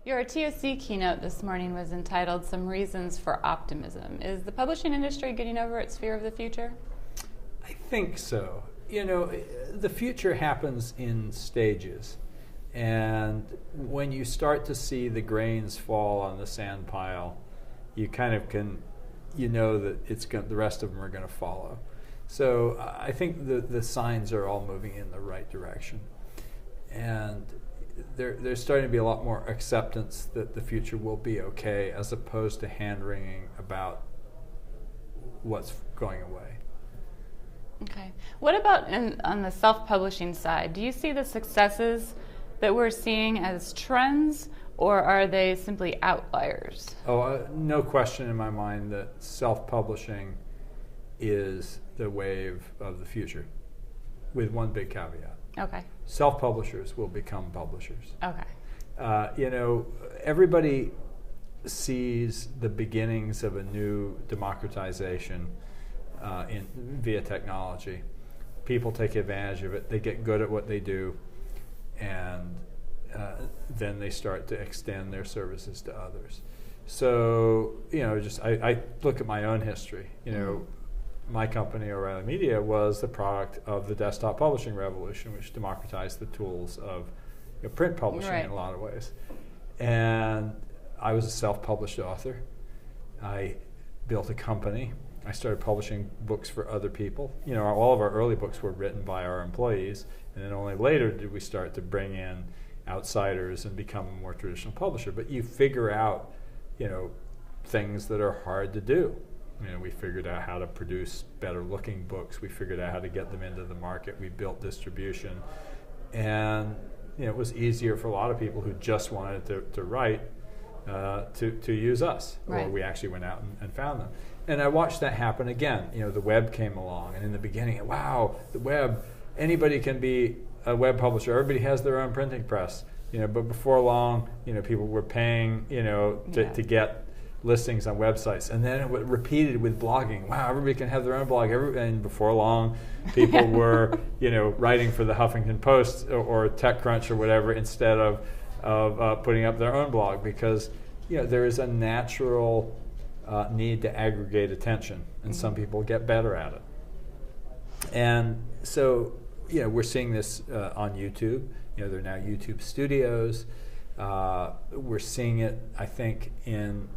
Your TOC keynote this morning was entitled Some Reasons for Optimism. Is the publishing industry getting over its fear of the future? I think so. You know, the future happens in stages. And when you start to see the grains fall on the sand pile, you kind of can, you know that the rest of them are going to follow. So I think the signs are all moving in the right direction. And there's starting to be a lot more acceptance that the future will be okay, as opposed to hand-wringing about what's going away. Okay. What about on the self-publishing side? Do you see the successes that we're seeing as trends, or are they simply outliers? No question in my mind that self-publishing is the wave of the future, with one big caveat. Okay. Self-publishers will become publishers. Okay. You know, everybody sees the beginnings of a new democratization via technology. People take advantage of it. They get good at what they do, and then they start to extend their services to others. So, you know, I look at my own history. You know, my company, O'Reilly Media, was the product of the desktop publishing revolution, which democratized the tools of print publishing in a lot of ways. And I was a self-published author. I built a company. I started publishing books for other people. You know, all of our early books were written by our employees, and then only later did we start to bring in outsiders and become a more traditional publisher. But you figure out, you know, things that are hard to do. You know, we figured out how to produce better looking books. We figured out how to get them into the market. We built distribution. And you know, it was easier for a lot of people who just wanted to write to use us. Right. Or we actually went out and found them. And I watched that happen again. You know, the web came along, and in the beginning, wow, the web, anybody can be a web publisher. Everybody has their own printing press. You know, but before long, you know, people were paying, you know, to get listings on websites, and then it was repeated with blogging. Wow, everybody can have their own blog. And before long, people were, you know, writing for the Huffington Post or TechCrunch or whatever instead of putting up their own blog, because you know there is a natural need to aggregate attention, and some people get better at it. And so, you know, we're seeing this on YouTube. You know, there are now YouTube studios. We're seeing it, I think, in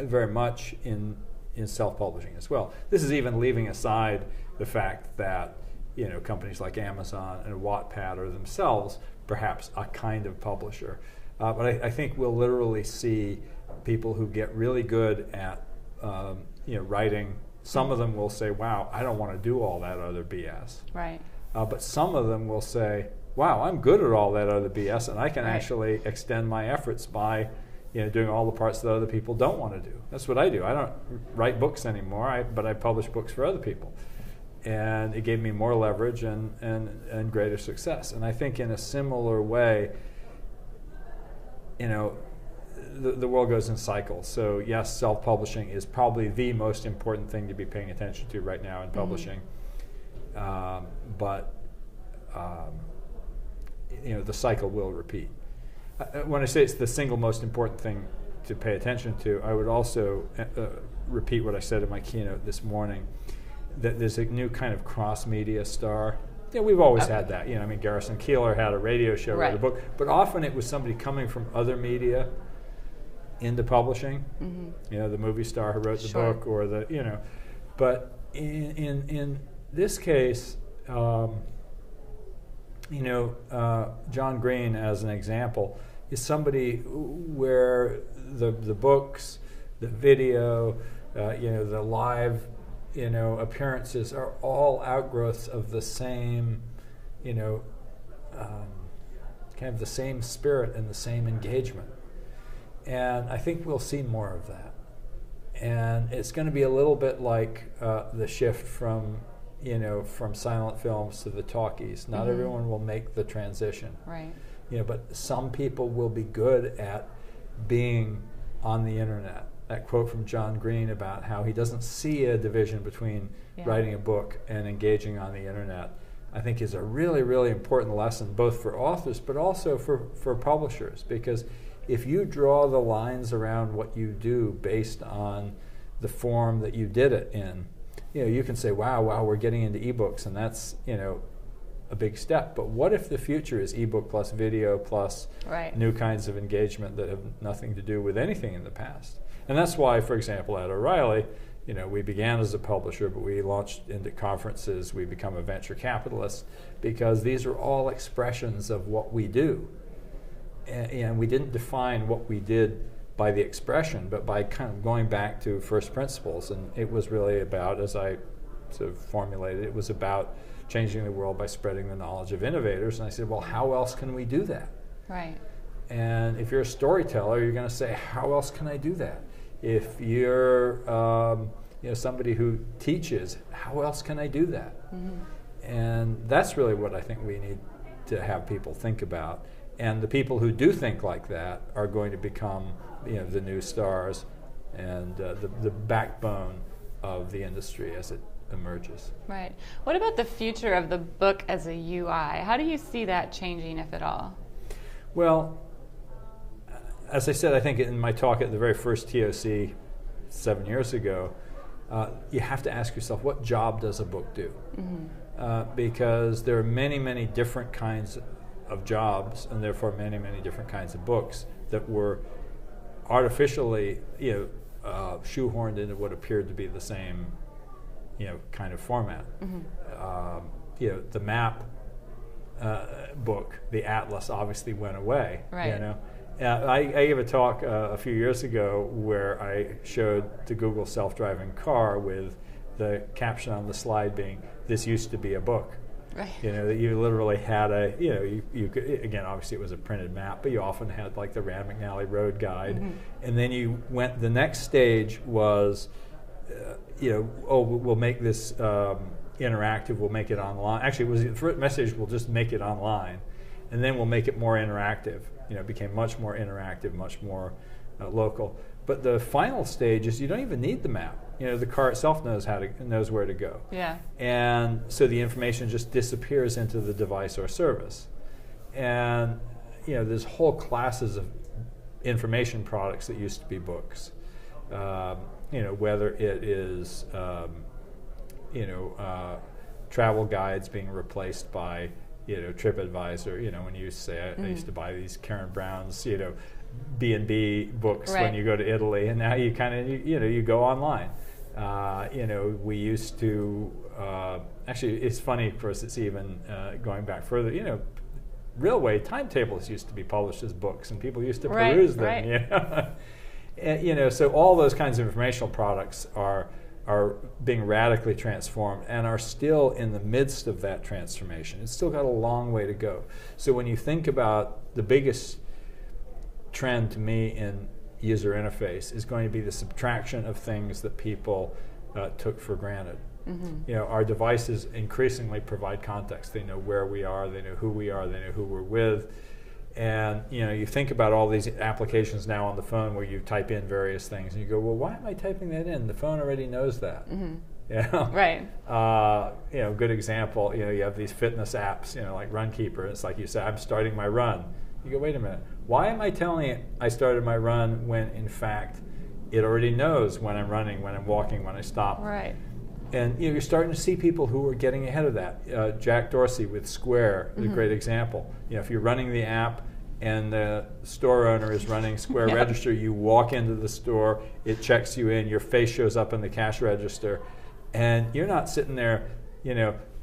very much in self-publishing as well. This is even leaving aside the fact that, you know, companies like Amazon and Wattpad are themselves perhaps a kind of publisher. But I think we'll literally see people who get really good at you know, writing. Some of them will say, wow, I don't want to do all that other BS. Right. But some of them will say, wow, I'm good at all that other BS, and I can actually extend my efforts by, you know, doing all the parts that other people don't want to do. That's what I do. I don't write books anymore, but I publish books for other people. And it gave me more leverage and greater success. And I think in a similar way, you know, the world goes in cycles. So yes, self-publishing is probably the most important thing to be paying attention to right now in publishing. But you know, the cycle will repeat. When I say it's the single most important thing to pay attention to, I would also repeat what I said in my keynote this morning, that there's a new kind of cross-media star. Yeah, we've always had that. You know, I mean, Garrison Keillor had a radio show, wrote a book, but often it was somebody coming from other media into publishing. You know, the movie star who wrote the book, or the, you know. But in this case, you know, John Green, as an example, is somebody where the books, the video, you know, the live, you know, appearances are all outgrowths of the same, you know, kind of the same spirit and the same engagement. And I think we'll see more of that. And it's going to be a little bit like the shift from, you know, from silent films to the talkies. Not everyone will make the transition. Right. You know, but some people will be good at being on the internet. That quote from John Green about how he doesn't see a division between writing a book and engaging on the internet, I think is a really, really important lesson, both for authors but also for publishers, because if you draw the lines around what you do based on the form that you did it in, you can say, wow, we're getting into ebooks, and that's, a big step. But what if the future is ebook plus video plus new kinds of engagement that have nothing to do with anything in the past? And that's why, for example, at O'Reilly, we began as a publisher, but we launched into conferences. We become a venture capitalist because these are all expressions of what we do. And we didn't define what we did by the expression, but by kind of going back to first principles. And it was really about, as I sort of formulated, it was about changing the world by spreading the knowledge of innovators. And I said, well, how else can we do that? Right. And if you're a storyteller, you're going to say, how else can I do that? If you're somebody who teaches, how else can I do that? Mm-hmm. And that's really what I think we need to have people think about. And the people who do think like that are going to become the new stars and the backbone of the industry as it emerges. Right. What about the future of the book as a UI? How do you see that changing, if at all? Well, as I said, I think in my talk at the very first TOC 7 years ago, you have to ask yourself, what job does a book do? Mm-hmm. Because there are many, many different kinds of jobs, and therefore many, many different kinds of books that were artificially, shoehorned into what appeared to be the same, kind of format. Mm-hmm. The map book, the atlas, obviously went away. Right. I gave a talk a few years ago where I showed the Google self-driving car with the caption on the slide being, "This used to be a book." Right. That you literally had you could, again, obviously it was a printed map, but you often had like the Rand McNally Road Guide. Mm-hmm. And then you went, the next stage was, we'll make this interactive, we'll make it online. Actually, it was the first message, we'll just make it online. And then we'll make it more interactive. It became much more interactive, much more local. But the final stage is you don't even need the map. The car itself knows where to go. Yeah. And so the information just disappears into the device or service. And there's whole classes of information products that used to be books. Whether it is travel guides being replaced by TripAdvisor. When you used to say I used to buy these Karen Brown's B&B books when you go to Italy, and now you kind of you go online. We used to actually, it's funny, of course, it's even going back further. Railway timetables used to be published as books, and people used to peruse them. Right. And, so all those kinds of informational products are being radically transformed and are still in the midst of that transformation. It's still got a long way to go. So when you think about the biggest trend to me in user interface is going to be the subtraction of things that people took for granted. Mm-hmm. Our devices increasingly provide context. They know where we are, they know who we are, they know who we're with. And you think about all these applications now on the phone where you type in various things and you go, well, why am I typing that in? The phone already knows that. Mm-hmm. Right. Good example, you have these fitness apps, like Runkeeper. It's like you say, I'm starting my run. You go, wait a minute. Why am I telling it I started my run when, in fact, it already knows when I'm running, when I'm walking, when I stop? Right. And you're starting to see people who are getting ahead of that. Jack Dorsey with Square is a great example. If you're running the app and the store owner is running Square Register, you walk into the store, it checks you in, your face shows up in the cash register, and you're not sitting there,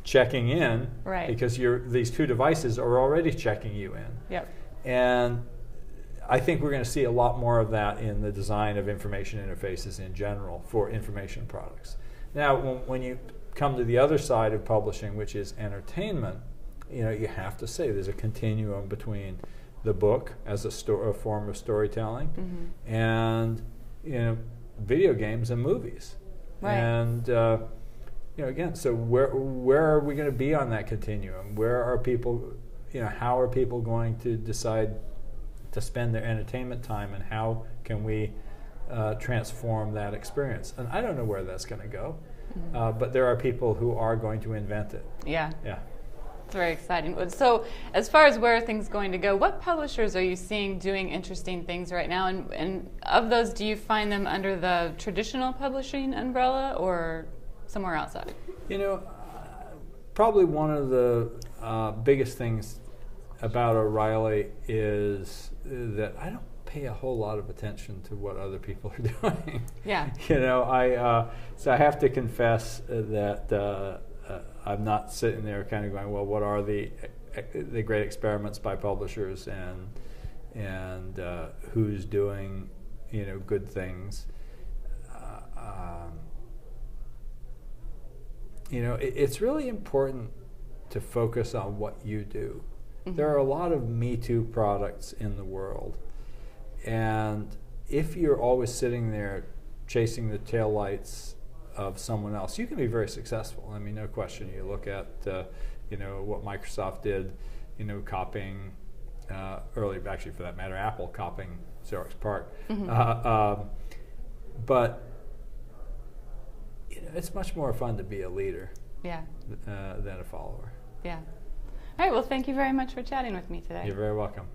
checking in, because these two devices are already checking you in. Yep. And I think we're going to see a lot more of that in the design of information interfaces in general for information products. Now, when you come to the other side of publishing, which is entertainment, you have to say there's a continuum between the book as a form of storytelling and video games and movies. Right. And again, so where are we going to be on that continuum? Where are people? How are people going to decide to spend their entertainment time, and how can we transform that experience? And I don't know where that's going to go, but there are people who are going to invent it. Yeah. Yeah. very exciting. So as far as where are things going to go, what publishers are you seeing doing interesting things right now? And of those, do you find them under the traditional publishing umbrella or somewhere outside? You know, probably one of the biggest things about O'Reilly is that I don't pay a whole lot of attention to what other people are doing. Yeah. You know, so I have to confess that I'm not sitting there kind of going, well, what are the great experiments by publishers and who's doing, you know, good things. You know, it's really important to focus on what you do. Mm-hmm. There are a lot of Me Too products in the world. And if you're always sitting there chasing the taillights of someone else, you can be very successful. I mean, no question. You look at, you know, what Microsoft did, you know, copying, early, actually for that matter, Apple copying Xerox PARC. Mm-hmm. But you know, it's much more fun to be a leader than a follower. Yeah. All right, well, thank you very much for chatting with me today. You're very welcome.